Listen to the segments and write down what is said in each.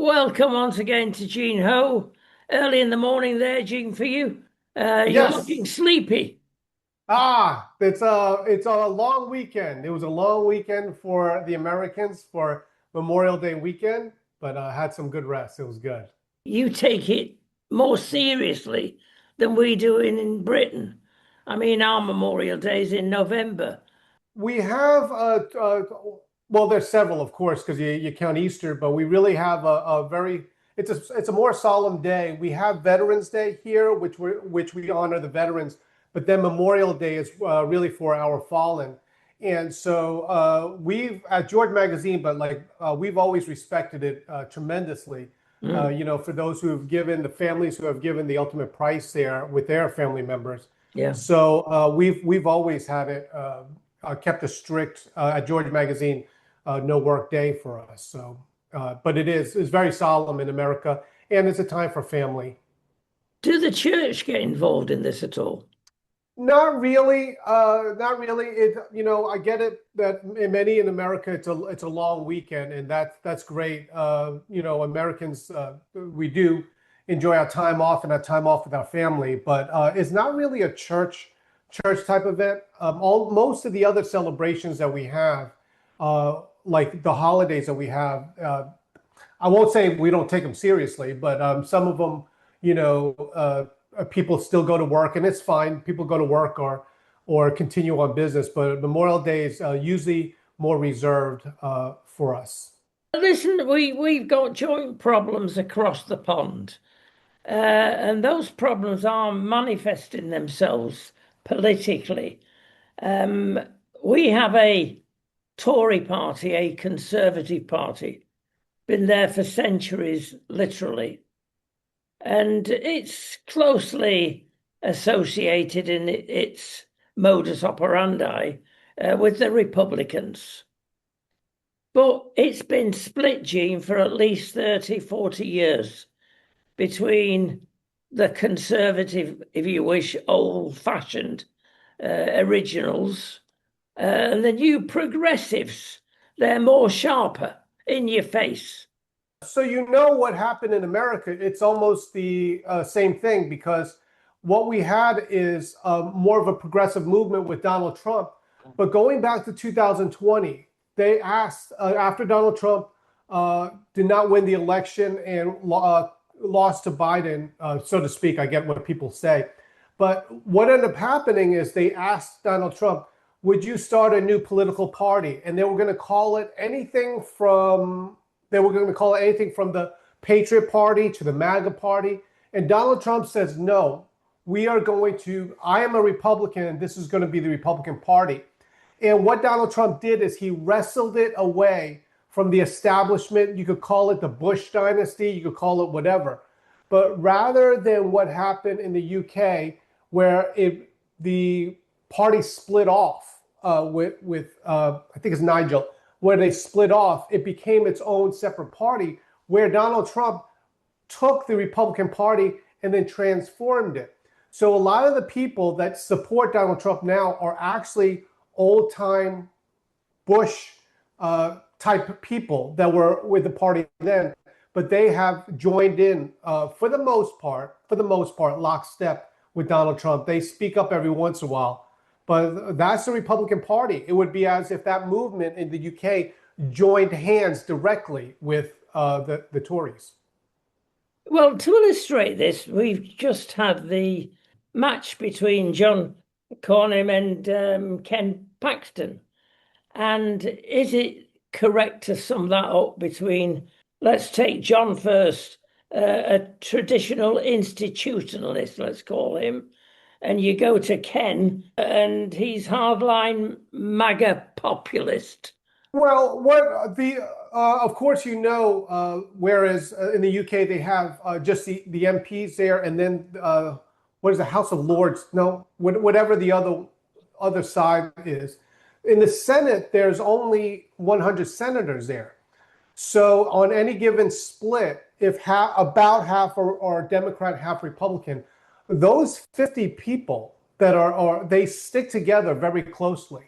Welcome once again to Gene Ho. Early in the morning there, Gene, for you. You're looking Yes. sleepy. It's a long weekend. It was a long weekend for the Americans for Memorial Day weekend, but had some good rest. It was good. You take it more seriously than we do in Britain. I mean, our Memorial Day's in November. We have well, there's several, of course, because you count Easter, but we really have a very it's a more solemn day. We have Veterans Day here, which we honor the veterans, but then Memorial Day is really for our fallen. And so we've at George Magazine, but we've always respected it tremendously. Mm, For those who have given the families who have given the ultimate price there with their family members. yeah. So we've always had it kept a strict at George Magazine no work day for us. So, but it's very solemn in America, and it's a time for family. Do the church get involved in this at all? Not really. Not really. I get it that in many in America it's a long weekend, and that's great. Americans we do enjoy our time off and our time off with our family, but it's not really a church type event. All most of the other celebrations that we have, like the holidays that we have, I won't say we don't take them seriously, but some of them, people still go to work, and it's fine. People go to work or continue on business, but Memorial Day is usually more reserved for us. Listen, we've got joint problems across the pond. And those problems are manifesting themselves politically. Um, we have a Tory party, a Conservative party, been there for centuries, literally. And it's closely associated in its modus operandi with the Republicans. But it's been split, Gene, for at least 30, 40 years between the conservative, if you wish, old-fashioned originals and the new progressives. They're more sharper in your face. So you know what happened in America? It's almost the same thing because what we had is more of a progressive movement with Donald Trump. But going back to 2020, they asked after Donald Trump did not win the election and lost to Biden, so to speak. I get what people say. But what ended up happening is they asked Donald Trump, would you start a new political party? And they were going to call it anything from the Patriot Party to the MAGA Party. And Donald Trump says, no, I am a Republican, and this is going to be the Republican Party. And what Donald Trump did is he wrestled it away from the establishment. You could call it the Bush dynasty, you could call it whatever. But rather than what happened in the UK, where the party split off with I think it's Nigel, where they split off, it became its own separate party, where Donald Trump took the Republican Party and then transformed it. So a lot of the people that support Donald Trump now are actually old-time Bush type people that were with the party then, but they have joined in for the most part, lockstep with Donald Trump. They speak up every once in a while, but that's the Republican Party. It would be as if that movement in the UK joined hands directly with the Tories. Well, to illustrate this, we've just had the match between John Cornyn and Ken Paxton. And is it correct to sum that up between, let's take John first, a traditional institutionalist, let's call him, and you go to Ken, and he's hardline MAGA populist. Well, of course, whereas in the UK they have just the MPs there, and then what is the House of Lords? No, whatever the other side is. In the Senate, there's only 100 senators there. So on any given split, if about half are Democrat, half Republican, those 50 people they stick together very closely.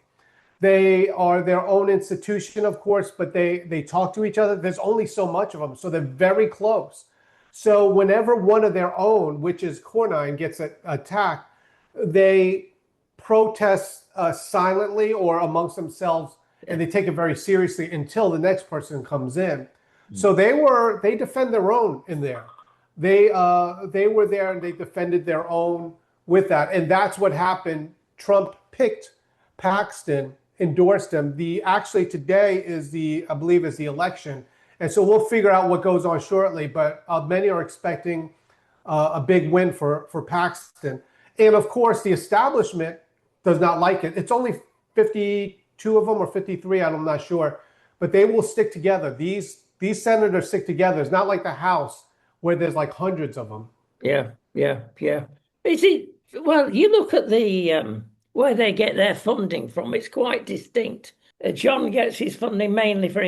They are their own institution, of course, but they talk to each other. There's only so much of them, so they're very close. So whenever one of their own, which is Cornine, gets attacked, they protest silently or amongst themselves, and they take it very seriously until the next person comes in. So they defend their own in there. They were there and they defended their own with that, and that's what happened. Trump picked Paxton, endorsed him. The actually today is I believe is the election, and so we'll figure out what goes on shortly. But many are expecting a big win for Paxton, and of course the establishment does not like it. It's only 52 of them or 53, I'm not sure, but they will stick together. These senators stick together. It's not like the House where there's like hundreds of them. Yeah, yeah, yeah. Is it, well, you look at the where they get their funding from, it's quite distinct. John gets his funding mainly from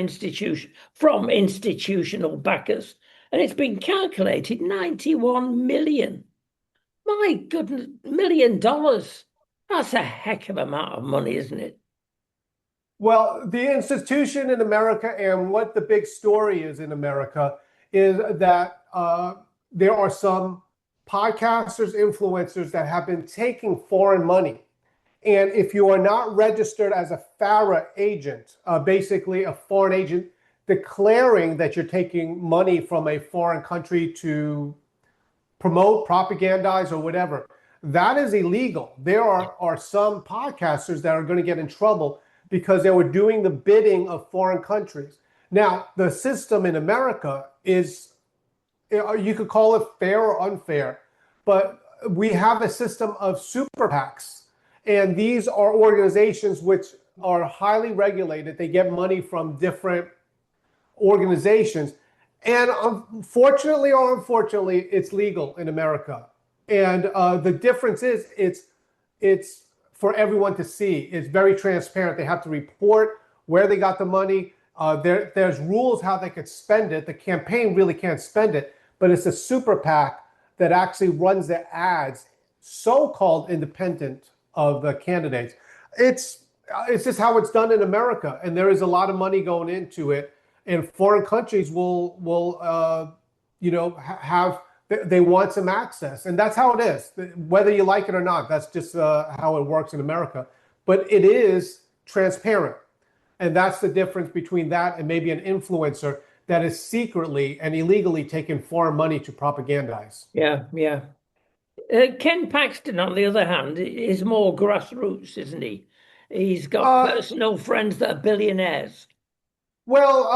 institutional backers, and it's been calculated 91 million. My goodness, $1 million. That's a heck of an amount of money, isn't it? Well, the institution in America and what the big story is in America is that there are some podcasters, influencers that have been taking foreign money. And if you are not registered as a FARA agent, basically a foreign agent declaring that you're taking money from a foreign country to promote, propagandize, or whatever, that is illegal. There are some podcasters that are going to get in trouble because they were doing the bidding of foreign countries. Now, the system in America is, you could call it fair or unfair, but we have a system of super PACs. And these are organizations which are highly regulated. They get money from different organizations. And unfortunately or unfortunately, it's legal in America. And the difference is it's for everyone to see. It's very transparent. They have to report where they got the money. There's rules how they could spend it. The campaign really can't spend it, but it's a super PAC that actually runs the ads, so-called independent of the candidates. It's just how it's done in America, and there is a lot of money going into it. And foreign countries will have they want some access, and that's how it is. Whether you like it or not, that's just how it works in America. But it is transparent, and that's the difference between that and maybe an influencer that is secretly and illegally taking foreign money to propagandize. Yeah, yeah. Ken Paxton, on the other hand, is more grassroots, isn't he? He's got personal friends that are billionaires. Well,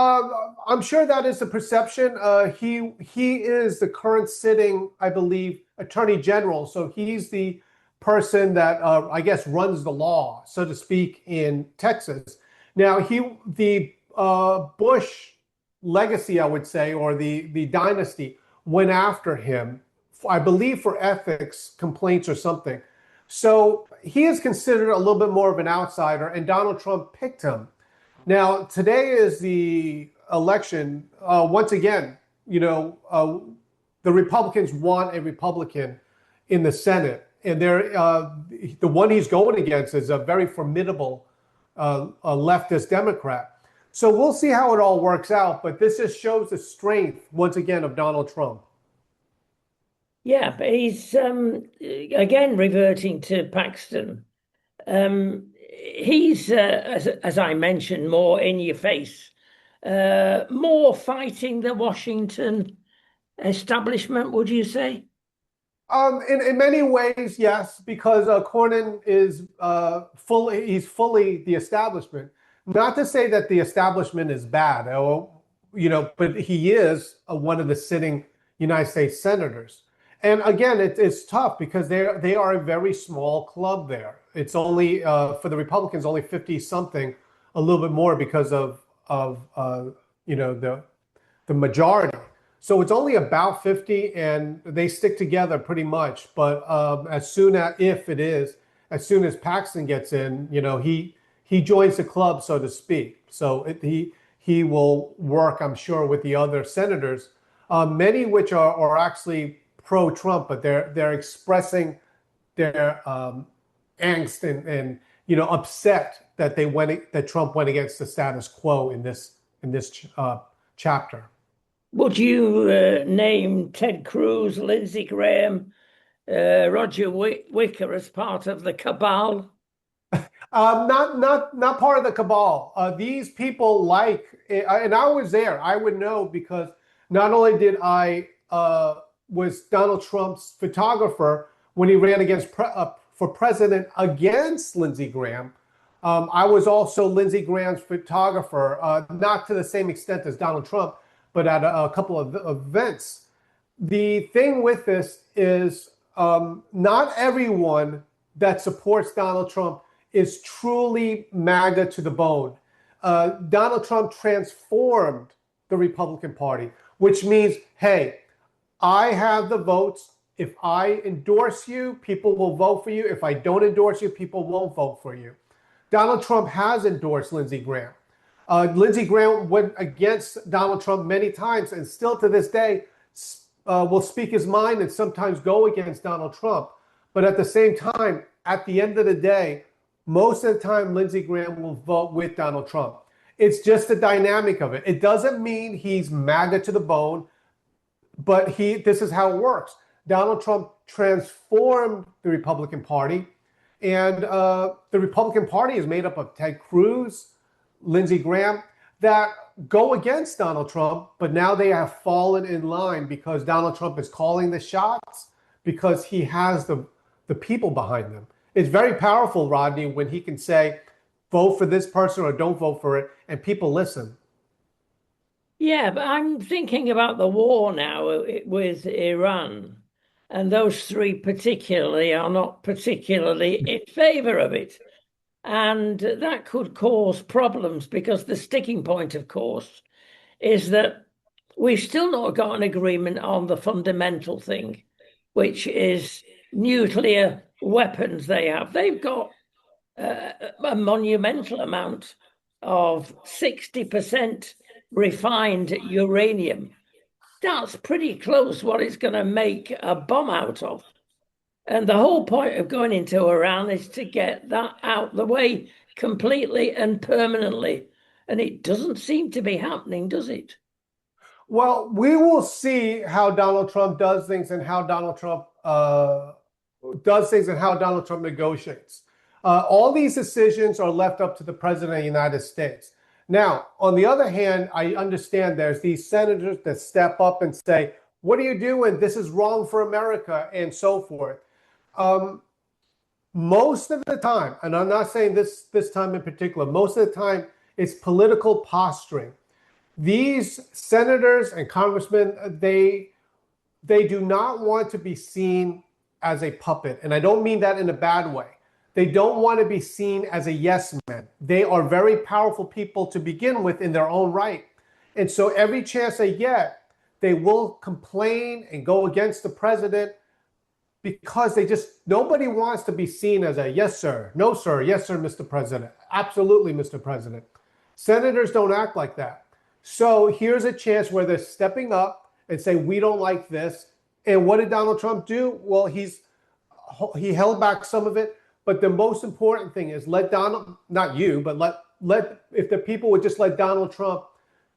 I'm sure that is the perception. He is the current sitting, I believe, Attorney General. So he's the person that I guess runs the law, so to speak, in Texas. Now, the Bush legacy, I would say, or the dynasty went after him, I believe, for ethics complaints or something. So he is considered a little bit more of an outsider, and Donald Trump picked him. Now, today is the election. Once again, the Republicans want a Republican in the Senate, and the one he's going against is a very formidable a leftist Democrat. So we'll see how it all works out, but this just shows the strength, once again, of Donald Trump. Yeah, but he's again reverting to Paxton. He's, as I mentioned, more in your face, more fighting the Washington establishment, would you say? In many ways, yes, because Cornyn is he's fully the establishment. Not to say that the establishment is bad, but he is one of the sitting United States senators. And again, it's tough because they are a very small club there. It's only for the Republicans, only 50 something, a little bit more because of the majority. So it's only about 50, and they stick together pretty much. But as soon as Paxton gets in, he joins the club, so to speak. So he will work, I'm sure, with the other senators, many which are actually pro-Trump, but they're expressing their angst and upset that Trump went against the status quo in this chapter. Would you name Ted Cruz, Lindsey Graham, Roger Wicker as part of the cabal? Not part of the cabal. These people and I was there. I would know because not only did I was Donald Trump's photographer when he ran for president against Lindsey Graham. I was also Lindsey Graham's photographer, not to the same extent as Donald Trump, but at a couple of events. The thing with this is not everyone that supports Donald Trump is truly MAGA to the bone. Donald Trump transformed the Republican Party, which means, hey, I have the votes. If I endorse you, people will vote for you. If I don't endorse you, people won't vote for you. Donald Trump has endorsed Lindsey Graham. Lindsey Graham went against Donald Trump many times and still to this day will speak his mind and sometimes go against Donald Trump. But at the same time, at the end of the day, most of the time, Lindsey Graham will vote with Donald Trump. It's just the dynamic of it. It doesn't mean he's MAGA to the bone, but this is how it works. Donald Trump transformed the Republican Party, and the Republican Party is made up of Ted Cruz, Lindsey Graham, that go against Donald Trump, but now they have fallen in line because Donald Trump is calling the shots because he has the people behind them. It's very powerful, Rodney, when he can say, vote for this person or don't vote for it, and people listen. Yeah, but I'm thinking about the war now with Iran, and those three particularly are not particularly in favor of it. And that could cause problems because the sticking point, of course, is that we've still not got an agreement on the fundamental thing, which is nuclear weapons they have. They've got a monumental amount of 60% refined uranium. That's pretty close what it's going to make a bomb out of. And the whole point of going into Iran is to get that out the way completely and permanently. And it doesn't seem to be happening, does it? Well, we will see how Donald Trump does things and how Donald Trump negotiates. All these decisions are left up to the president of the United States. Now, on the other hand, I understand there's these senators that step up and say, what are you doing? This is wrong for America, and so forth. Most of the time, and I'm not saying this time in particular, most of the time it's political posturing. These senators and congressmen, they do not want to be seen as a puppet. And I don't mean that in a bad way. They don't want to be seen as a yes man. They are very powerful people to begin with in their own right. And so every chance they get, they will complain and go against the president because nobody wants to be seen as a yes, sir, no, sir, yes, sir, Mr. President, absolutely, Mr. President. Senators don't act like that. So here's a chance where they're stepping up and saying, we don't like this. And what did Donald Trump do? Well, he held back some of it. But the most important thing is let Donald, not you, but if the people would just let Donald Trump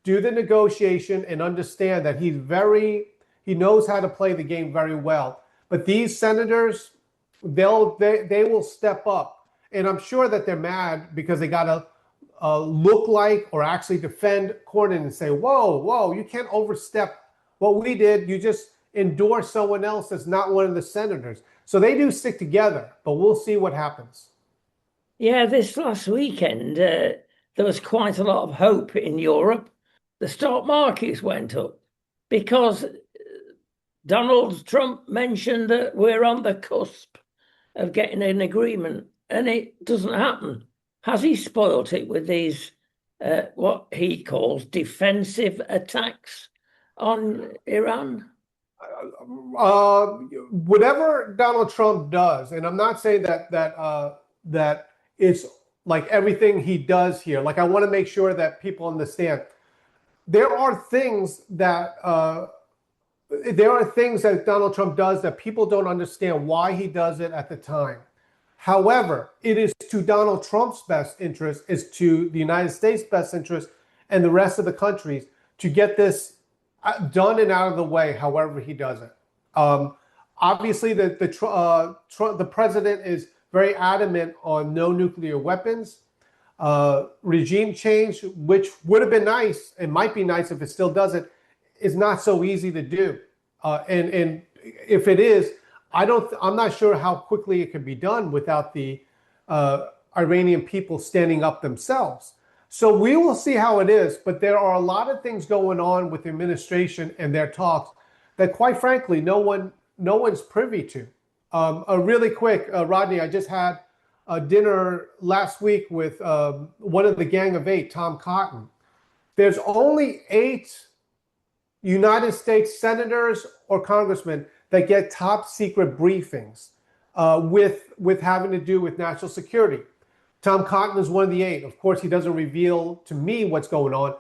do the negotiation and understand that he knows how to play the game very well. But these senators, they will step up. And I'm sure that they're mad because they got to look like or actually defend Cornyn and say, whoa, you can't overstep what we did. You just endorse someone else that's not one of the senators. So they do stick together, but we'll see what happens. Yeah, this last weekend, there was quite a lot of hope in Europe. The stock markets went up because Donald Trump mentioned that we're on the cusp of getting an agreement, and it doesn't happen. Has he spoilt it with these, what he calls defensive attacks on Iran? Whatever Donald Trump does, and I'm not saying that it's like everything he does here. Like I want to make sure that people understand there are things that Donald Trump does that people don't understand why he does it at the time. However, it is to Donald Trump's best interest, is to the United States' best interest, and the rest of the countries to get this done and out of the way. However, he does it. Um, Obviously, the president is very adamant on no nuclear weapons. Regime change, which would have been nice, it might be nice if it still does it, is not so easy to do. And if it is, I'm not sure how quickly it could be done without the Iranian people standing up themselves. So we will see how it is, but there are a lot of things going on with the administration and their talks that, quite frankly, no one's privy to. Really quick, Rodney, I just had a dinner last week with one of the Gang of Eight, Tom Cotton. There's only 8 United States senators or congressmen that get top secret briefings with having to do with national security. Tom Cotton is one of the 8. Of course, he doesn't reveal to me what's going on,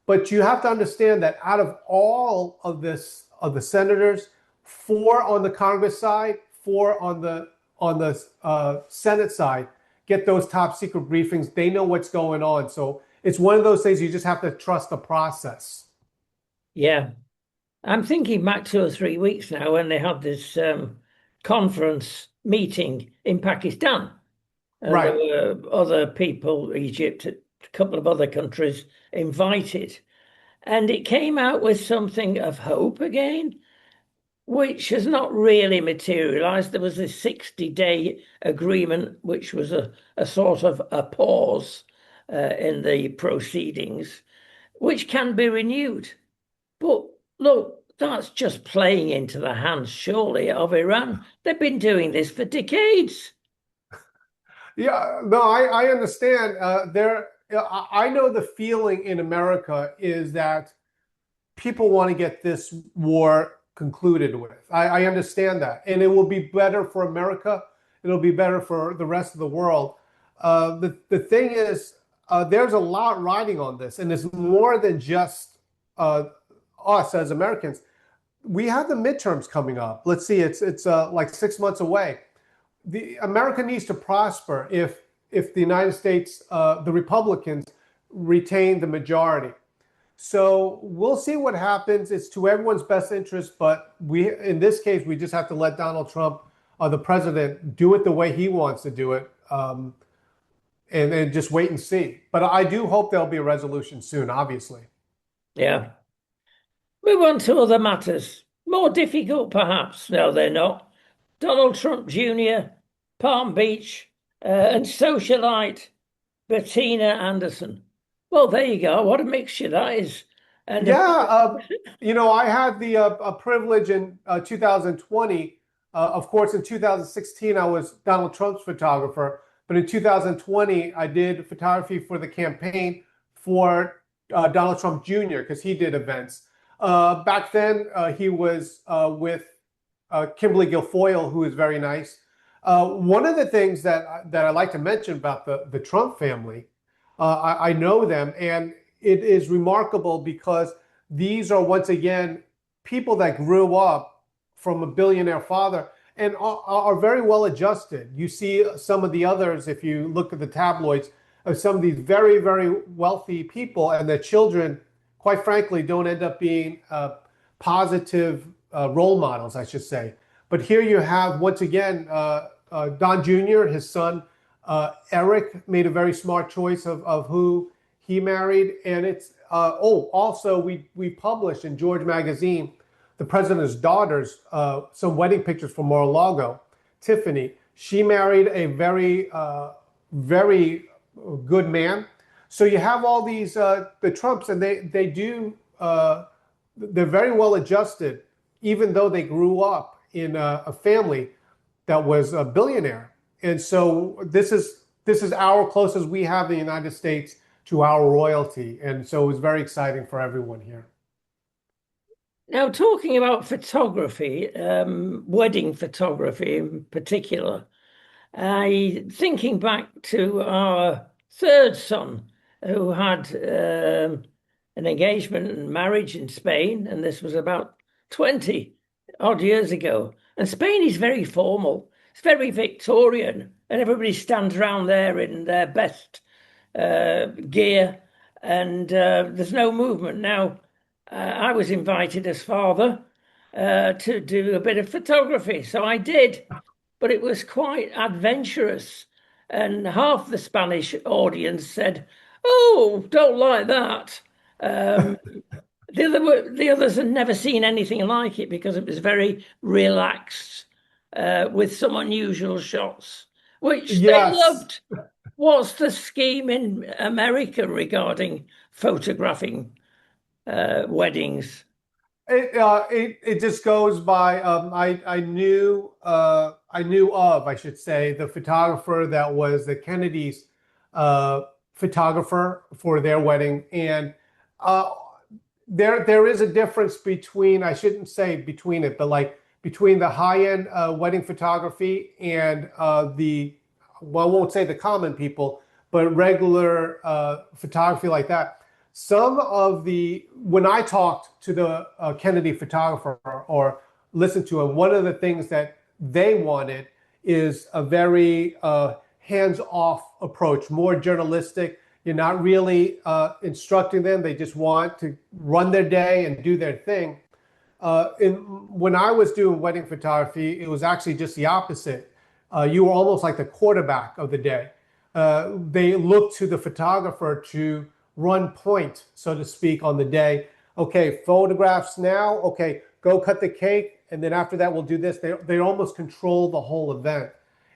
but you have to understand that out of all of the senators, 4 on the Congress side, 4 on the Senate side get those top secret briefings. They know what's going on. So it's one of those things you just have to trust the process. Yeah. I'm thinking back 2 or 3 weeks now when they had this conference meeting in Pakistan. And there Right. were other people, Egypt, a couple of other countries invited. And it came out with something of hope again, which has not really materialized. There was a 60-day agreement, which was a sort of a pause in the proceedings, which can be renewed. But look, that's just playing into the hands, surely, of Iran. They've been doing this for decades. Yeah, no, I understand. I know the feeling in America is that people want to get this war concluded with. I understand that. And it will be better for America. It'll be better for the rest of the world. The thing is, there's a lot riding on this, and it's more than just us as Americans. We have the midterms coming up. Let's see, it's like 6 months away. The America needs to prosper if the United States, the Republicans, retain the majority. So we'll see what happens. It's to everyone's best interest, but in this case, we just have to let Donald Trump, the president, do it the way he wants to do it, and then just wait and see. But I do hope there'll be a resolution soon, obviously. Yeah. Move on to other matters. More difficult, perhaps. No, they're not. Donald Trump Jr., Palm Beach, and socialite Bettina Anderson. Well, there you go. What a mixture that is. And Yeah, I had the privilege in 2020. Of course, in 2016, I was Donald Trump's photographer. But in 2020, I did photography for the campaign for Donald Trump Jr. because he did events. Back then, he was with Kimberly Guilfoyle, who is very nice. One of the things that I like to mention about the Trump family, I know them, and it is remarkable because these are, once again, people that grew up from a billionaire father and are very well adjusted. You see some of the others, if you look at the tabloids, of some of these very, very wealthy people, and their children, quite frankly, don't end up being positive role models, I should say. But here you have, once again, Don Jr., his son, Eric, made a very smart choice of who he married. And it's, also, we published in George Magazine, the president's daughter's, some wedding pictures from Mar-a-Lago. Tiffany, she married a very, very good man. So you have all these, the Trumps, and they do, they're very well adjusted, even though they grew up in a family that was a billionaire. And so this is our closest we have in the United States to our royalty. And so it was very exciting for everyone here. now, talking about photography, wedding photography in particular, thinking back to our third son who had an engagement and marriage in Spain, and this was about 20 odd years ago. And Spain is very formal. it's very Victorian, and everybody stands around there in their best gear, and there's no movement. Now, I was invited as father to do a bit of photography, so I did, but it was quite adventurous. And half the Spanish audience said, "Oh, don't like that." Um, the others had never seen anything like it because it was very relaxed, with some unusual shots, which they Yes. loved. What's the scheme in America regarding photographing weddings? It just goes by. I knew of, I should say, the photographer that was the Kennedys' photographer for their wedding, and uh, there is a difference between, I shouldn't say between it, but like between the high-end wedding photography and well, I won't say the common people, but regular photography like that. Some of when I talked to the Kennedy photographer or listened to him, one of the things that they wanted is a very hands-off approach, more journalistic. You're not really instructing them. They just want to run their day and do their thing. When I was doing wedding photography, it was actually just the opposite. You were almost like the quarterback of the day. They looked to the photographer to run point, so to speak, on the day. Okay, photographs now. Okay, go cut the cake, and then after that, we'll do this. They almost control the whole event,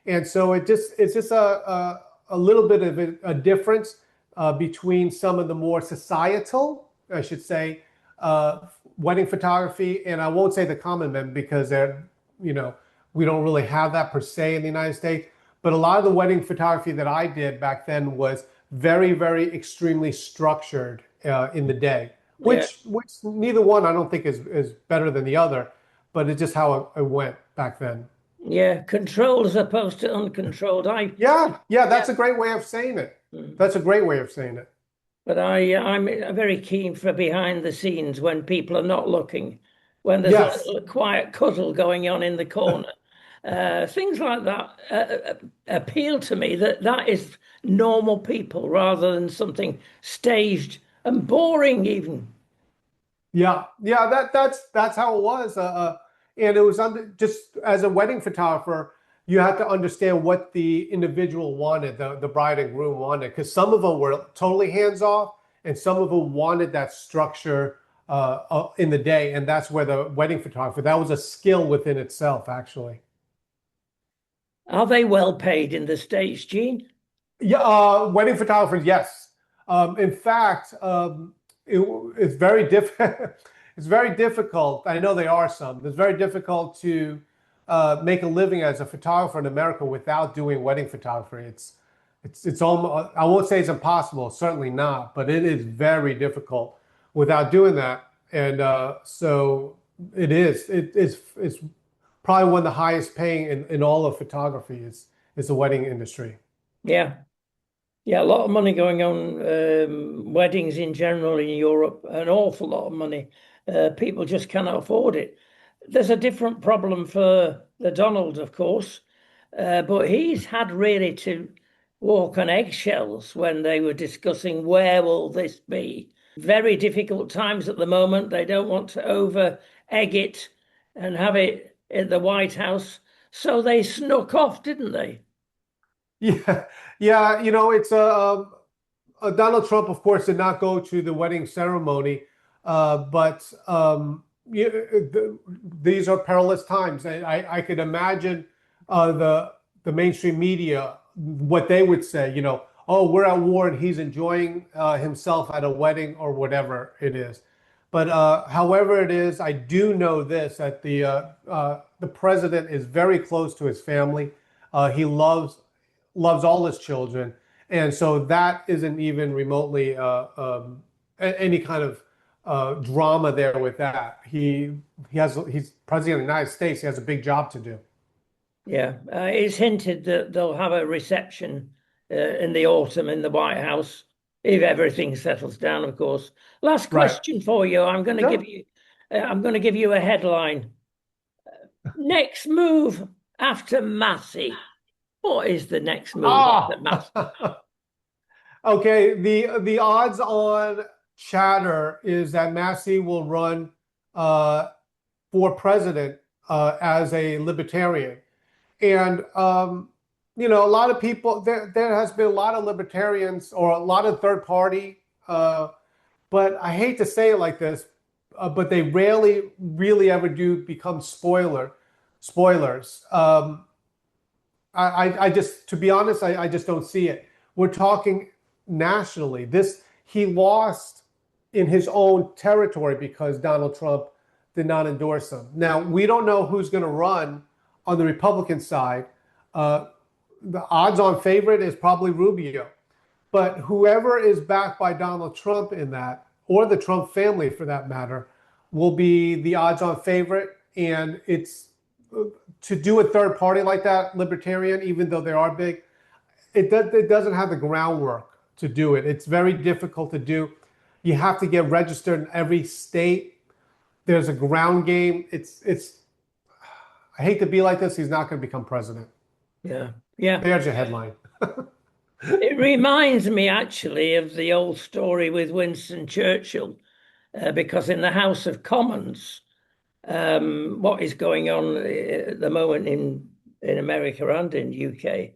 and so it's just a little bit of a difference between some of the more societal, I should say, wedding photography, and I won't say the common men because they're, we don't really have that per se in the United States. But a lot of the wedding photography that I did back then was very, very extremely structured in the day, Yeah, which neither one I don't think is better than the other, but it's just how it went back then. yeah, controlled as opposed to uncontrolled. Yeah, Yeah. that's a great way of saying it. Mm. That's a great way of saying it. But I'm very keen for behind the scenes when people are not looking, when there's a Yes. little quiet cuddle going on in the corner. Things like that appeal to me, that is normal people rather than something staged and boring even. Yeah, that's how it was. And it was just as a wedding photographer, you had to understand what the individual wanted, the bride and groom wanted, because some of them were totally hands off, and some of them wanted that structure in the day, and that's where the wedding photographer, that was a skill within itself, actually. Are they well paid in the States, Gene? Yeah, wedding photographers, yes. In fact, it's very it's very difficult. I know there are some. It's very difficult to make a living as a photographer in America without doing wedding photography. It's almost, I won't say it's impossible, certainly not, but it is very difficult without doing that. And so it is. It's probably one of the highest paying in all of photography is the wedding industry. Yeah. Yeah, a lot of money going on, weddings in general in Europe, an awful lot of money. People just cannot afford it. There's a different problem for the Donald, of course, but he's had really to walk on eggshells when they were discussing where will this be. Very difficult times at the moment. They don't want to over egg it and have it at the White House, so they snuck off, didn't they? Yeah, yeah, it's Donald Trump, of course, did not go to the wedding ceremony, but these are perilous times. I could imagine the mainstream media, what they would say, oh, we're at war and he's enjoying himself at a wedding or whatever it is. But however it is, I do know this, that the president is very close to his family. He loves all his children, and so that isn't even remotely any kind of drama there with that. He's president of the United States. He has a big job to do. Yeah, it's hinted that they'll have a reception in the autumn in the White House if everything settles down, of course. Last Right. question for you. I'm going to give you a headline. Next move after Massey? What is the next move after Massey? Ah, okay. The odds on chatter is that Massey will run uh, for president as a libertarian. And a lot of people there has been a lot of libertarians or a lot of third party, but I hate to say it like this, but they rarely really ever do become spoilers. I just, to be honest, I just don't see it. We're talking nationally. This He lost in his own territory because Donald Trump did not endorse him. Now we don't know who's going to run on the Republican side. Uh, the odds-on favorite is probably Rubio, but whoever is backed by Donald Trump in that, or the Trump family for that matter, will be the odds-on favorite. And it's to do a third party like that, libertarian, even though they are big, it doesn't have the groundwork to do it. It's very difficult to do. You have to get registered in every state. There's a ground game. I hate to be like this. He's not going to become president. Yeah, yeah. There's your headline. It reminds me actually of the old story with Winston Churchill, because in the House of Commons, what is going on at the moment in America and in UK,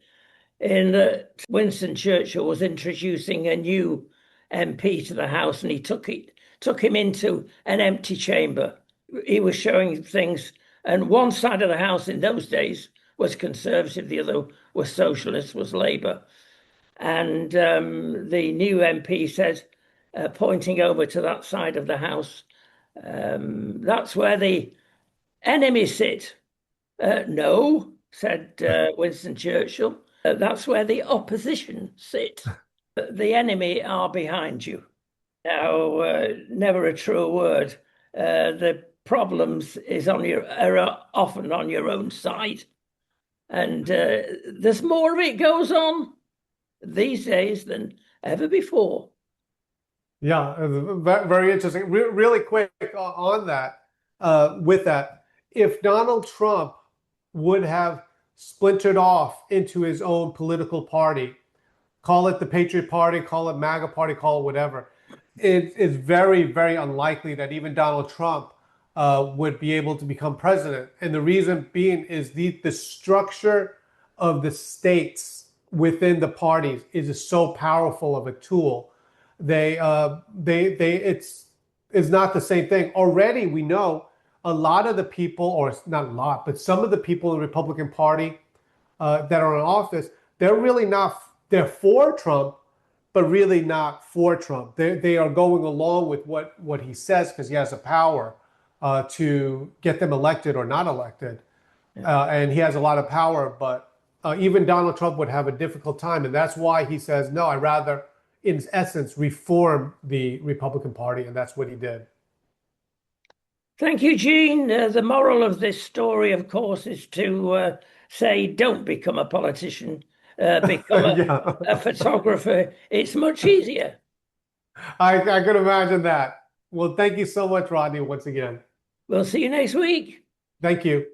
in that Winston Churchill was introducing a new MP to the House, and he took him into an empty chamber. He was showing things, and one side of the House in those days was Conservative, the other was Socialist, was Labour. And the new MP says, pointing over to that side of the House, that's where the enemy sit. No, said Winston Churchill, that's where the opposition sit. The enemy are behind you. Now, never a truer word. The problems are often on your own side. And there's more of it goes on these days than ever before. Yeah, very interesting. Really quick on that, with that, if Donald Trump would have splintered off into his own political party, call it the Patriot Party, call it MAGA Party, call it whatever, it's very, very unlikely that even Donald Trump would be able to become president. And the reason being is the structure of the states within the parties is so powerful of a tool. It's not the same thing. Already we know a lot of the people, or not a lot, but some of the people in the Republican Party that are in office, they're for Trump, but really not for Trump. They are going along with what he says because he has the power to get them elected or not elected. And he has a lot of power, but even Donald Trump would have a difficult time. And that's why he says, no, I'd rather, in essence, reform the Republican Party. And that's what he did. Thank you, Gene. The moral of this story, of course, is to say don't become a politician, become Yeah, a photographer. It's much easier. I could imagine that. Well, thank you so much, Rodney, once again. We'll see you next week. Thank you.